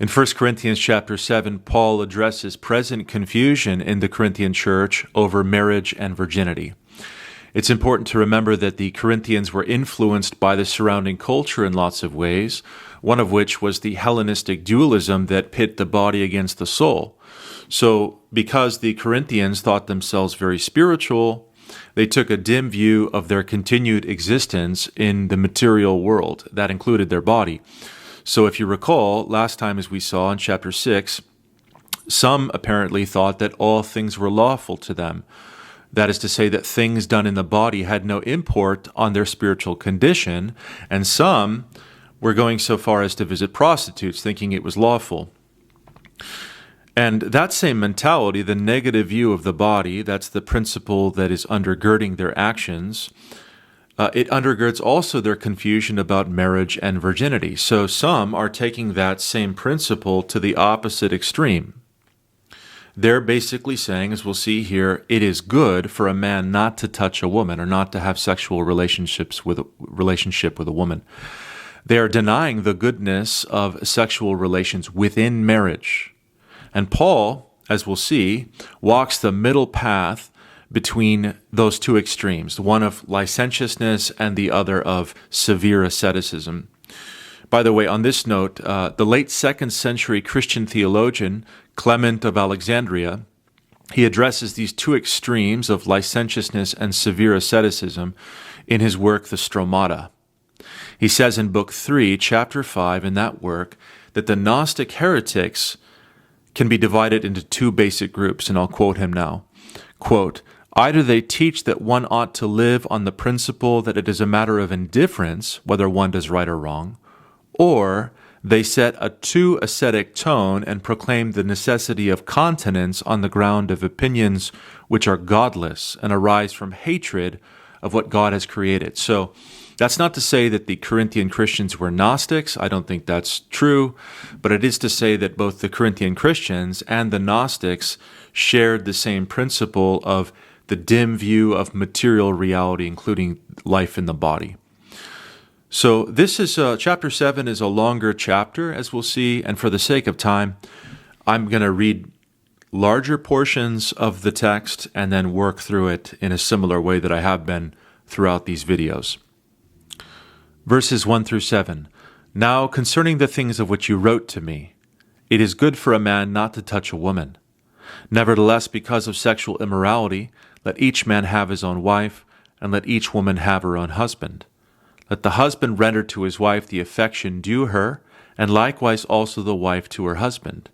In 1 Corinthians chapter 7, Paul addresses present confusion in the Corinthian church over marriage and virginity. It's important to remember that the Corinthians were influenced by the surrounding culture in lots of ways, one of which was the Hellenistic dualism that pit the body against the soul. So, because the Corinthians thought themselves very spiritual, they took a dim view of their continued existence in the material world. That included their body. So if you recall, last time as we saw in chapter 6, some apparently thought that all things were lawful to them. That is to say that things done in the body had no import on their spiritual condition, and some were going so far as to visit prostitutes, thinking it was lawful. And that same mentality, the negative view of the body, that's the principle that is undergirding their actions, it undergirds also their confusion about marriage and virginity. So some are taking that same principle to the opposite extreme. They're basically saying, as we'll see here, it is good for a man not to touch a woman or not to have sexual relationship with a woman. They are denying the goodness of sexual relations within marriage. And Paul, as we'll see, walks the middle path between those two extremes, one of licentiousness and the other of severe asceticism. By the way, on this note, the late 2nd century Christian theologian Clement of Alexandria, he addresses these two extremes of licentiousness and severe asceticism in his work, The Stromata. He says in Book 3, Chapter 5, in that work, that the Gnostic heretics can be divided into two basic groups, and I'll quote him now. Quote, either they teach that one ought to live on the principle that it is a matter of indifference whether one does right or wrong, or they set a too ascetic tone and proclaim the necessity of continence on the ground of opinions which are godless and arise from hatred of what God has created. So that's not to say that the Corinthian Christians were Gnostics. I don't think that's true. But it is to say that both the Corinthian Christians and the Gnostics shared the same principle of the dim view of material reality, including life in the body. So this is chapter 7 is a longer chapter, as we'll see, and for the sake of time, I'm going to read larger portions of the text and then work through it in a similar way that I have been throughout these videos. Verses 1 through 7. Now concerning the things of which you wrote to me, it is good for a man not to touch a woman. Nevertheless, because of sexual immorality, let each man have his own wife, and let each woman have her own husband. Let the husband render to his wife the affection due her, and likewise also the wife to her husband.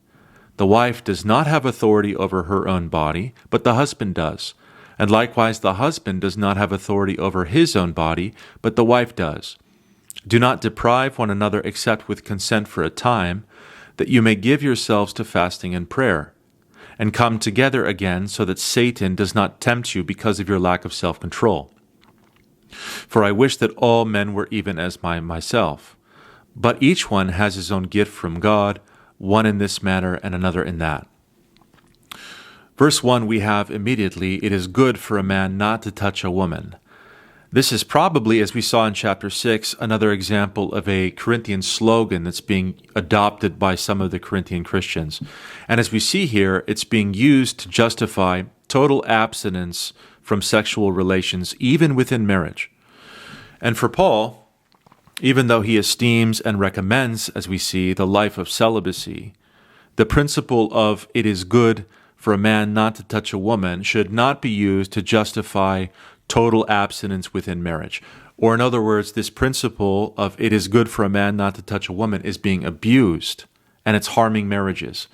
The wife does not have authority over her own body, but the husband does. And likewise the husband does not have authority over his own body, but the wife does. Do not deprive one another except with consent for a time, that you may give yourselves to fasting and prayer, and come together again so that Satan does not tempt you because of your lack of self-control. For I wish that all men were even as myself. But each one has his own gift from God, one in this manner and another in that. Verse 1 we have immediately, it is good for a man not to touch a woman. This is probably, as we saw in chapter 6, another example of a Corinthian slogan that's being adopted by some of the Corinthian Christians. And as we see here, it's being used to justify total abstinence from sexual relations, even within marriage. And for Paul, even though he esteems and recommends, as we see, the life of celibacy, the principle of it is good for a man not to touch a woman should not be used to justify total abstinence within marriage. Or in other words, this principle of it is good for a man not to touch a woman is being abused, and it's harming marriages.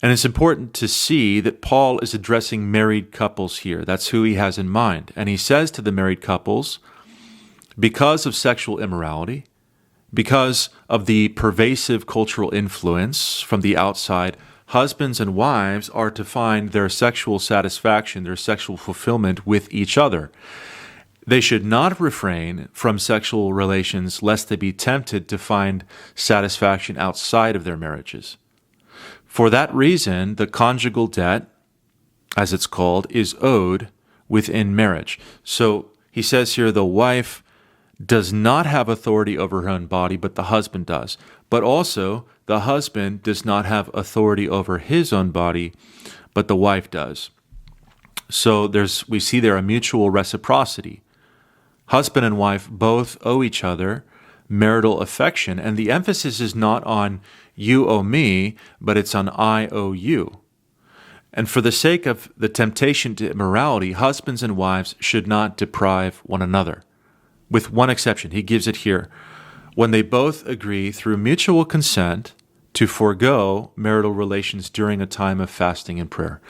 And it's important to see that Paul is addressing married couples here. That's who he has in mind. And he says to the married couples, because of sexual immorality, because of the pervasive cultural influence from the outside, husbands and wives are to find their sexual satisfaction, their sexual fulfillment with each other. They should not refrain from sexual relations lest they be tempted to find satisfaction outside of their marriages. For that reason, the conjugal debt, as it's called, is owed within marriage. So he says here, the wife does not have authority over her own body, but the husband does. But also, the husband does not have authority over his own body, but the wife does. So we see there a mutual reciprocity. Husband and wife both owe each other marital affection, and the emphasis is not on you owe me, but it's on I owe you. And for the sake of the temptation to immorality, husbands and wives should not deprive one another. With one exception, he gives it here, when they both agree through mutual consent to forego marital relations during a time of fasting and prayer.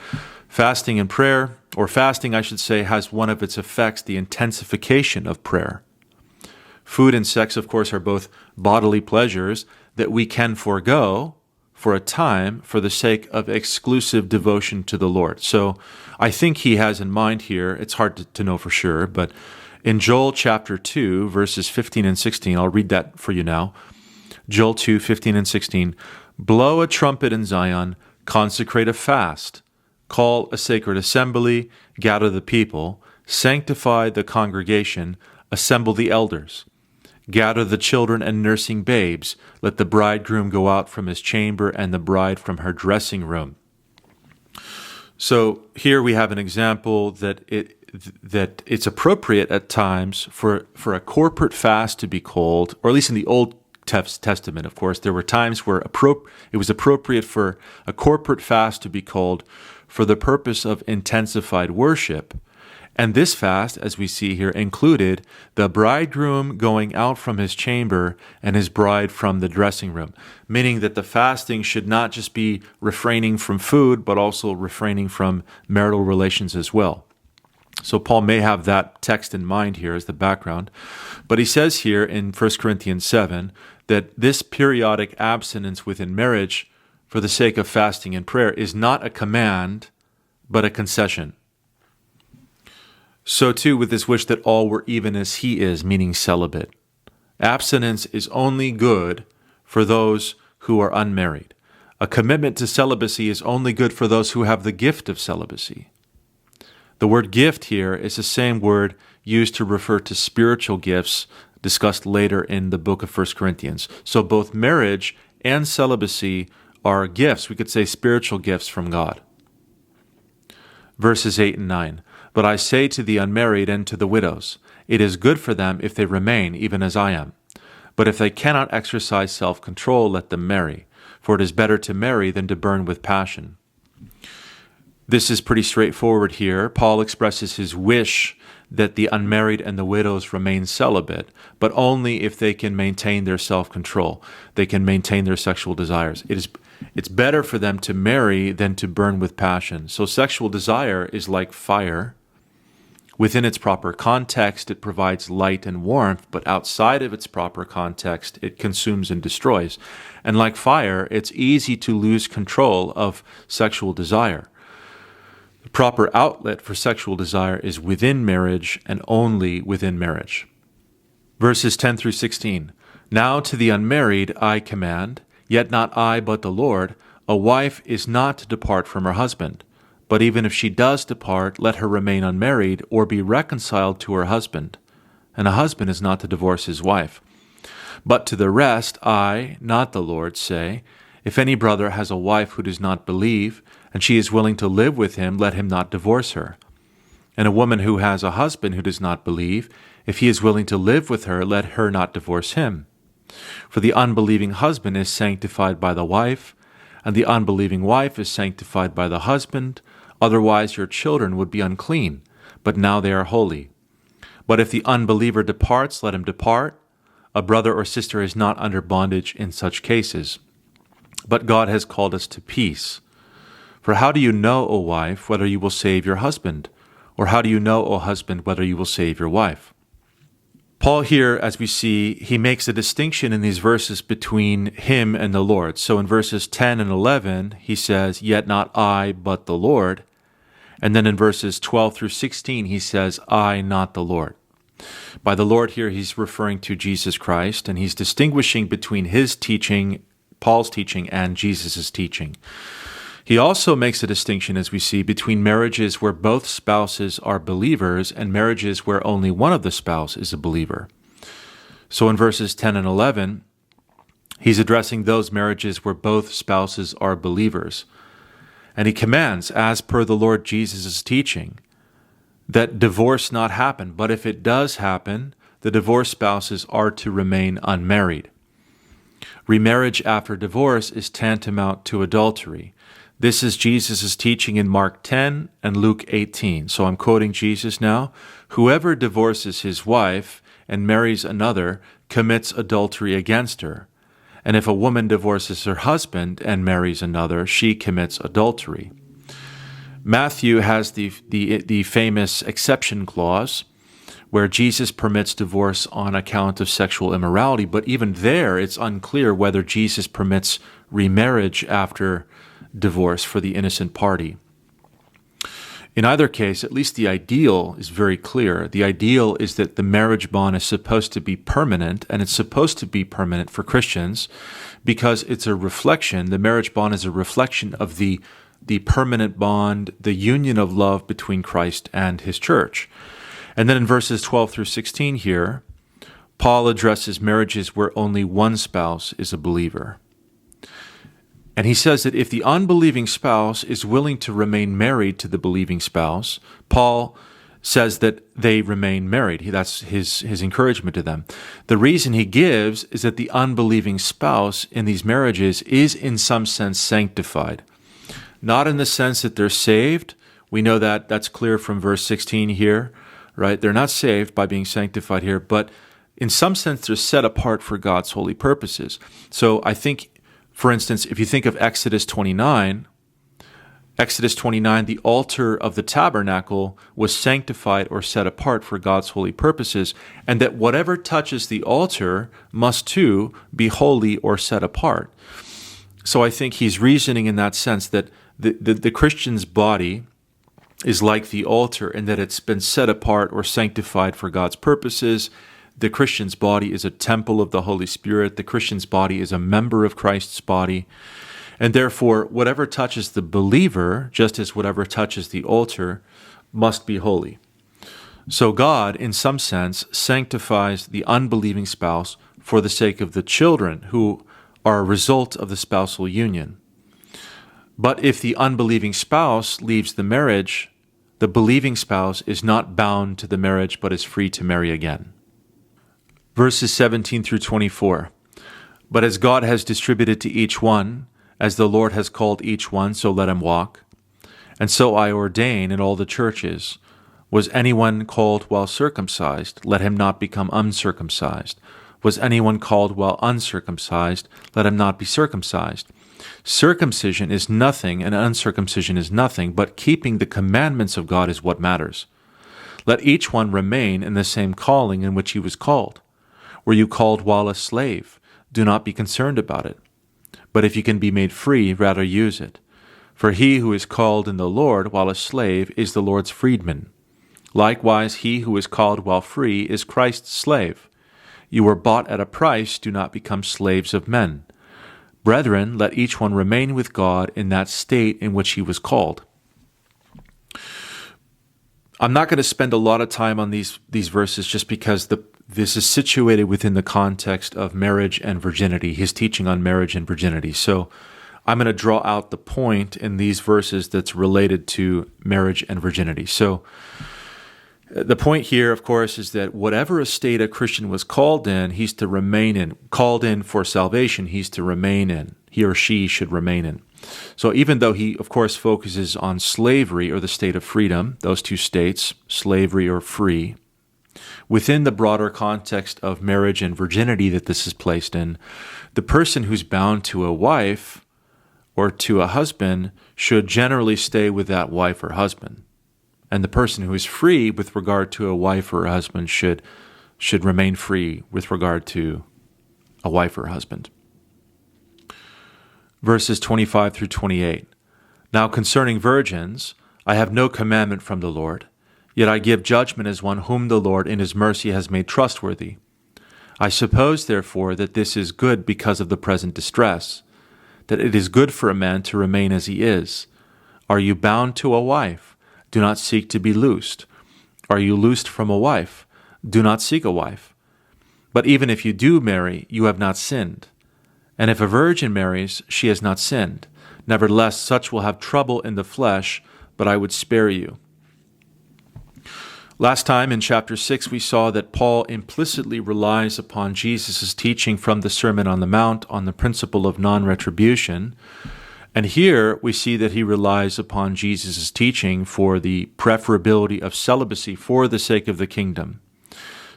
Fasting and prayer, or fasting I should say, has one of its effects the intensification of prayer. Food and sex, of course, are both bodily pleasures that we can forego for a time for the sake of exclusive devotion to the Lord. So I think he has in mind here, it's hard to know for sure, but in Joel chapter 2, verses 15 and 16, I'll read that for you now. Joel 2, 15 and 16, blow a trumpet in Zion, consecrate a fast, call a sacred assembly, gather the people, sanctify the congregation, assemble the elders. Gather the children and nursing babes. Let the bridegroom go out from his chamber and the bride from her dressing room. So here we have an example that it's appropriate at times for a corporate fast to be called, or at least in the Old Testament, of course, there were times where it was appropriate for a corporate fast to be called for the purpose of intensified worship. And this fast, as we see here, included the bridegroom going out from his chamber and his bride from the dressing room, meaning that the fasting should not just be refraining from food, but also refraining from marital relations as well. So Paul may have that text in mind here as the background. But he says here in 1 Corinthians 7 that this periodic abstinence within marriage for the sake of fasting and prayer is not a command, but a concession. So too with this wish that all were even as he is, meaning celibate. Abstinence is only good for those who are unmarried. A commitment to celibacy is only good for those who have the gift of celibacy. The word gift here is the same word used to refer to spiritual gifts discussed later in the book of 1 Corinthians. So both marriage and celibacy are gifts, we could say spiritual gifts from God. Verses 8 and 9. But I say to the unmarried and to the widows, it is good for them if they remain, even as I am. But if they cannot exercise self-control, let them marry, for it is better to marry than to burn with passion. This is pretty straightforward here. Paul expresses his wish that the unmarried and the widows remain celibate, but only if they can maintain their self-control. They can maintain their sexual desires. It's better for them to marry than to burn with passion. So sexual desire is like fire. Within its proper context, it provides light and warmth, but outside of its proper context, it consumes and destroys. And like fire, it's easy to lose control of sexual desire. The proper outlet for sexual desire is within marriage and only within marriage. Verses 10 through 16. Now to the unmarried I command, yet not I but the Lord, a wife is not to depart from her husband. But even if she does depart, let her remain unmarried or be reconciled to her husband. And a husband is not to divorce his wife. But to the rest I, not the Lord, say, if any brother has a wife who does not believe, and she is willing to live with him, let him not divorce her. And a woman who has a husband who does not believe, if he is willing to live with her, let her not divorce him. For the unbelieving husband is sanctified by the wife, and the unbelieving wife is sanctified by the husband. Otherwise your children would be unclean, but now they are holy. But if the unbeliever departs, let him depart. A brother or sister is not under bondage in such cases. But God has called us to peace. For how do you know, O wife, whether you will save your husband? Or how do you know, O husband, whether you will save your wife? Paul here, as we see, he makes a distinction in these verses between him and the Lord. So in verses 10 and 11, he says, yet not I, but the Lord. And then in verses 12 through 16, he says, I, not the Lord. By the Lord here, he's referring to Jesus Christ, and he's distinguishing between his teaching, Paul's teaching, and Jesus' teaching. He also makes a distinction, as we see, between marriages where both spouses are believers and marriages where only one of the spouse is a believer. So in verses 10 and 11, he's addressing those marriages where both spouses are believers. And he commands, as per the Lord Jesus' teaching, that divorce not happen. But if it does happen, the divorced spouses are to remain unmarried. Remarriage after divorce is tantamount to adultery. This is Jesus' teaching in Mark 10 and Luke 18. So I'm quoting Jesus now. Whoever divorces his wife and marries another commits adultery against her. And if a woman divorces her husband and marries another, she commits adultery. Matthew has the famous exception clause where Jesus permits divorce on account of sexual immorality, but even there it's unclear whether Jesus permits remarriage after divorce for the innocent party. In either case, at least the ideal is very clear. The ideal is that the marriage bond is supposed to be permanent, and it's supposed to be permanent for Christians because it's a reflection, the marriage bond is a reflection of the permanent bond, the union of love between Christ and his church. And then in verses 12 through 16 here, Paul addresses marriages where only one spouse is a believer. And he says that if the unbelieving spouse is willing to remain married to the believing spouse, Paul says that they remain married. That's his encouragement to them. The reason he gives is that the unbelieving spouse in these marriages is in some sense sanctified. Not in the sense that they're saved. We know that that's clear from verse 16 here, right? They're not saved by being sanctified here, but in some sense they're set apart for God's holy purposes. So I think, for instance, if you think of Exodus 29, the altar of the tabernacle was sanctified or set apart for God's holy purposes, and that whatever touches the altar must too be holy or set apart. So I think he's reasoning in that sense that the Christian's body is like the altar in that it's been set apart or sanctified for God's purposes. The Christian's body is a temple of the Holy Spirit. The Christian's body is a member of Christ's body. And therefore, whatever touches the believer, just as whatever touches the altar, must be holy. So God, in some sense, sanctifies the unbelieving spouse for the sake of the children who are a result of the spousal union. But if the unbelieving spouse leaves the marriage, the believing spouse is not bound to the marriage but is free to marry again. Verses 17 through 24. But as God has distributed to each one, as the Lord has called each one, so let him walk. And so I ordain in all the churches. Was anyone called while circumcised? Let him not become uncircumcised. Was anyone called while uncircumcised? Let him not be circumcised. Circumcision is nothing and uncircumcision is nothing, but keeping the commandments of God is what matters. Let each one remain in the same calling in which he was called. Were you called while a slave? Do not be concerned about it. But if you can be made free, rather use it. For he who is called in the Lord while a slave is the Lord's freedman. Likewise, he who is called while free is Christ's slave. You were bought at a price, do not become slaves of men. Brethren, let each one remain with God in that state in which he was called. I'm not going to spend a lot of time on these verses just because this is situated within the context of marriage and virginity, his teaching on marriage and virginity. So I'm going to draw out the point in these verses that's related to marriage and virginity. So the point here, of course, is that whatever estate a Christian was called in, he's to remain in. Called in for salvation, he's to remain in. He or she should remain in. So even though he, of course, focuses on slavery or the state of freedom, those two states, slavery or free, within the broader context of marriage and virginity that this is placed in, the person who's bound to a wife or to a husband should generally stay with that wife or husband. And the person who is free with regard to a wife or a husband should remain free with regard to a wife or a husband. Verses 25 through 28. Now concerning virgins, I have no commandment from the Lord, yet I give judgment as one whom the Lord in his mercy has made trustworthy. I suppose, therefore, that this is good because of the present distress, that it is good for a man to remain as he is. Are you bound to a wife? Do not seek to be loosed. Are you loosed from a wife? Do not seek a wife. But even if you do marry, you have not sinned. And if a virgin marries, she has not sinned. Nevertheless, such will have trouble in the flesh, but I would spare you. Last time in chapter 6, we saw that Paul implicitly relies upon Jesus' teaching from the Sermon on the Mount on the principle of non-retribution. And here we see that he relies upon Jesus' teaching for the preferability of celibacy for the sake of the kingdom.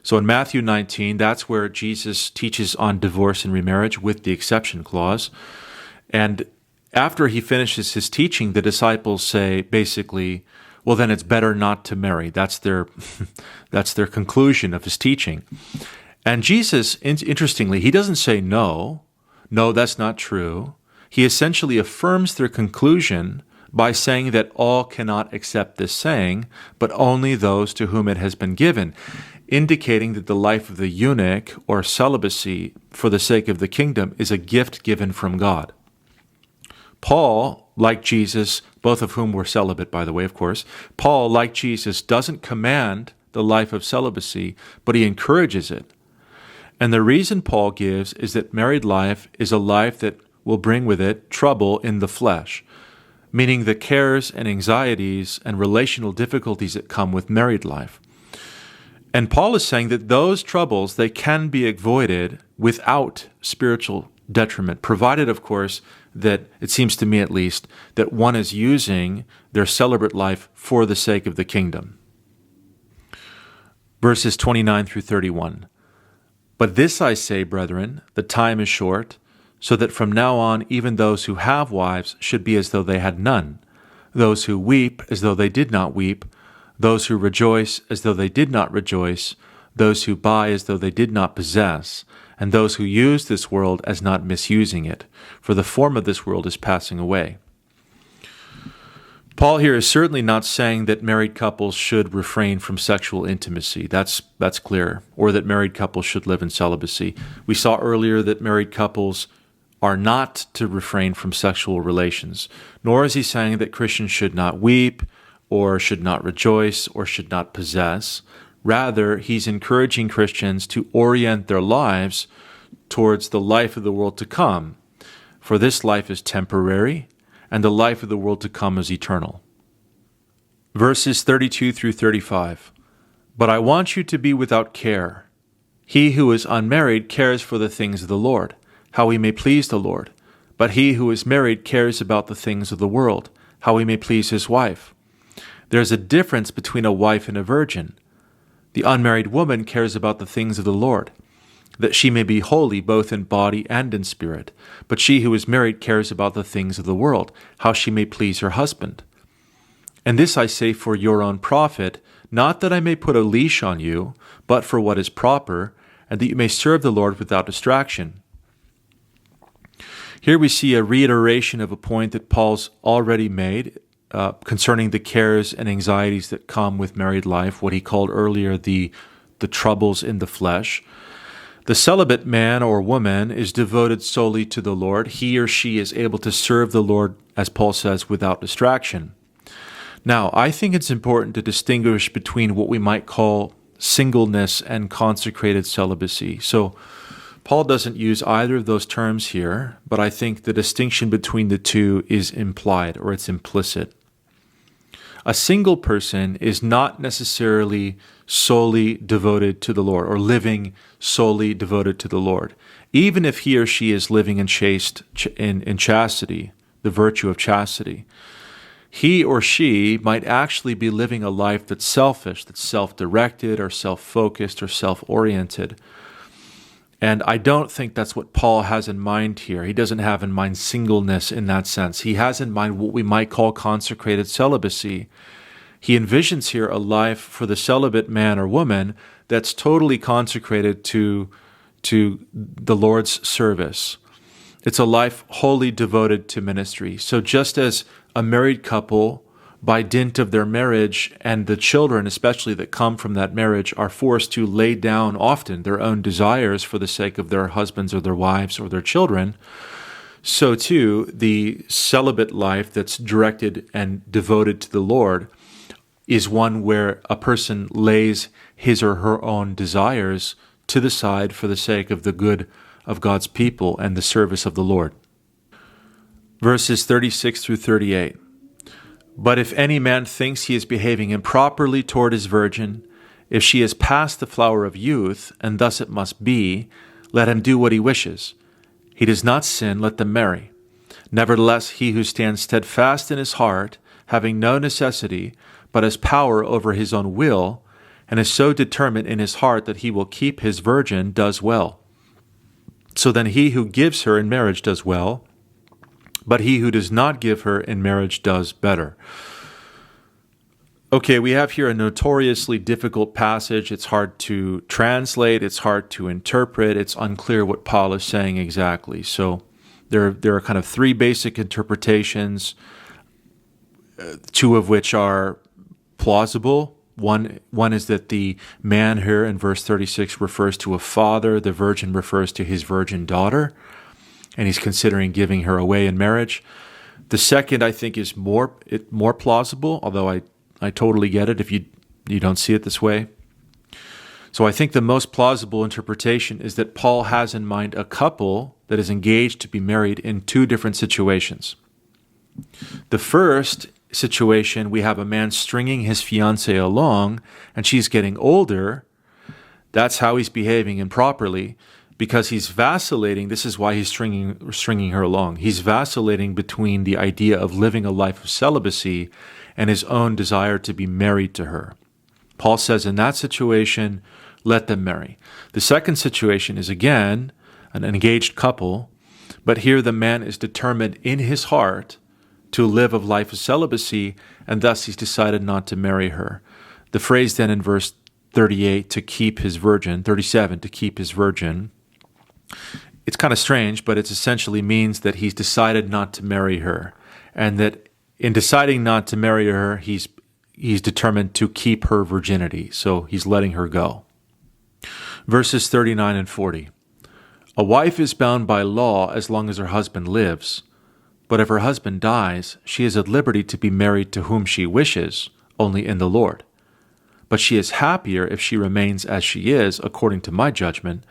So in Matthew 19, that's where Jesus teaches on divorce and remarriage with the exception clause. And after he finishes his teaching, the disciples say basically, well, then it's better not to marry. That's their conclusion of his teaching. And Jesus, interestingly, he doesn't say no, that's not true. He essentially affirms their conclusion by saying that all cannot accept this saying, but only those to whom it has been given, indicating that the life of the eunuch, or celibacy for the sake of the kingdom, is a gift given from God. Paul, like Jesus, both of whom were celibate, by the way, of course, Paul, like Jesus, doesn't command the life of celibacy, but he encourages it. And the reason Paul gives is that married life is a life that will bring with it trouble in the flesh, meaning the cares and anxieties and relational difficulties that come with married life. And Paul is saying that those troubles, they can be avoided without spiritual detriment, provided, of course, that, it seems to me at least, that one is using their celibate life for the sake of the kingdom. Verses 29 through 31. But this I say, brethren, the time is short, so that from now on even those who have wives should be as though they had none, those who weep as though they did not weep, those who rejoice as though they did not rejoice, those who buy as though they did not possess, and those who use this world as not misusing it, for the form of this world is passing away. Paul here is certainly not saying that married couples should refrain from sexual intimacy. That's clear. Or that married couples should live in celibacy. We saw earlier that married couples are not to refrain from sexual relations. Nor is he saying that Christians should not weep, or should not rejoice, or should not possess. Rather, he's encouraging Christians to orient their lives towards the life of the world to come. For this life is temporary, and the life of the world to come is eternal. Verses 32 through 35. But I want you to be without care. He who is unmarried cares for the things of the Lord, how he may please the Lord. But he who is married cares about the things of the world, how he may please his wife. There is a difference between a wife and a virgin. The unmarried woman cares about the things of the Lord, that she may be holy both in body and in spirit. But she who is married cares about the things of the world, how she may please her husband. And this I say for your own profit, not that I may put a leash on you, but for what is proper, and that you may serve the Lord without distraction. Here we see a reiteration of a point that Paul's already made concerning the cares and anxieties that come with married life, what he called earlier the troubles in the flesh. The celibate man or woman is devoted solely to the Lord. He or she is able to serve the Lord, as Paul says, without distraction. Now, I think it's important to distinguish between what we might call singleness and consecrated celibacy. So, Paul doesn't use either of those terms here, but I think the distinction between the two is implied, or it's implicit. A single person is not necessarily solely devoted to the Lord, or living solely devoted to the Lord, even if he or she is living in chastity, the virtue of chastity. He or she might actually be living a life that's selfish, that's self-directed, or self-focused, or self-oriented. And I don't think that's what Paul has in mind here. He doesn't have in mind singleness in that sense. He has in mind what we might call consecrated celibacy. He envisions here a life for the celibate man or woman that's totally consecrated to the Lord's service. It's a life wholly devoted to ministry. So just as a married couple, by dint of their marriage, and the children especially that come from that marriage, are forced to lay down often their own desires for the sake of their husbands or their wives or their children, so too the celibate life that's directed and devoted to the Lord is one where a person lays his or her own desires to the side for the sake of the good of God's people and the service of the Lord. Verses 36 through 38. But if any man thinks he is behaving improperly toward his virgin, if she is past the flower of youth, and thus it must be, let him do what he wishes. He does not sin, let them marry. Nevertheless, he who stands steadfast in his heart, having no necessity, but has power over his own will, and is so determined in his heart that he will keep his virgin, does well. So then he who gives her in marriage does well, but he who does not give her in marriage does better. Okay, we have here a notoriously difficult passage. It's hard to translate. It's hard to interpret. It's unclear what Paul is saying exactly. So there are kind of three basic interpretations, two of which are plausible. One is that the man here in verse 36 refers to a father. The virgin refers to his virgin daughter, and he's considering giving her away in marriage. The second, I think, is more plausible, although I totally get it if you don't see it this way. So I think the most plausible interpretation is that Paul has in mind a couple that is engaged to be married in two different situations. The first situation, we have a man stringing his fiancée along, and she's getting older. That's how he's behaving improperly, because he's vacillating. This is why he's stringing her along. He's vacillating between the idea of living a life of celibacy and his own desire to be married to her. Paul says in that situation, let them marry. The second situation is again an engaged couple, but here the man is determined in his heart to live a life of celibacy, and thus he's decided not to marry her. The phrase then in verse 38, to keep his virgin, 37, to keep his virgin, it's kind of strange, but it essentially means that he's decided not to marry her, and that in deciding not to marry her, he's determined to keep her virginity, so he's letting her go. Verses 39 and 40. A wife is bound by law as long as her husband lives, but if her husband dies, she is at liberty to be married to whom she wishes, only in the Lord. But she is happier if she remains as she is, according to my judgment,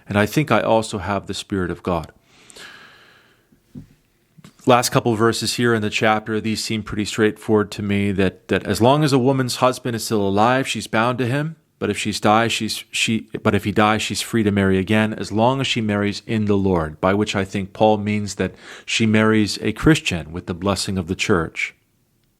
and I think I also have the Spirit of God. Last couple verses here in the chapter, these seem pretty straightforward to me, that as long as a woman's husband is still alive, she's bound to him. But if he dies, she's free to marry again, as long as she marries in the Lord, by which I think Paul means that she marries a Christian with the blessing of the church.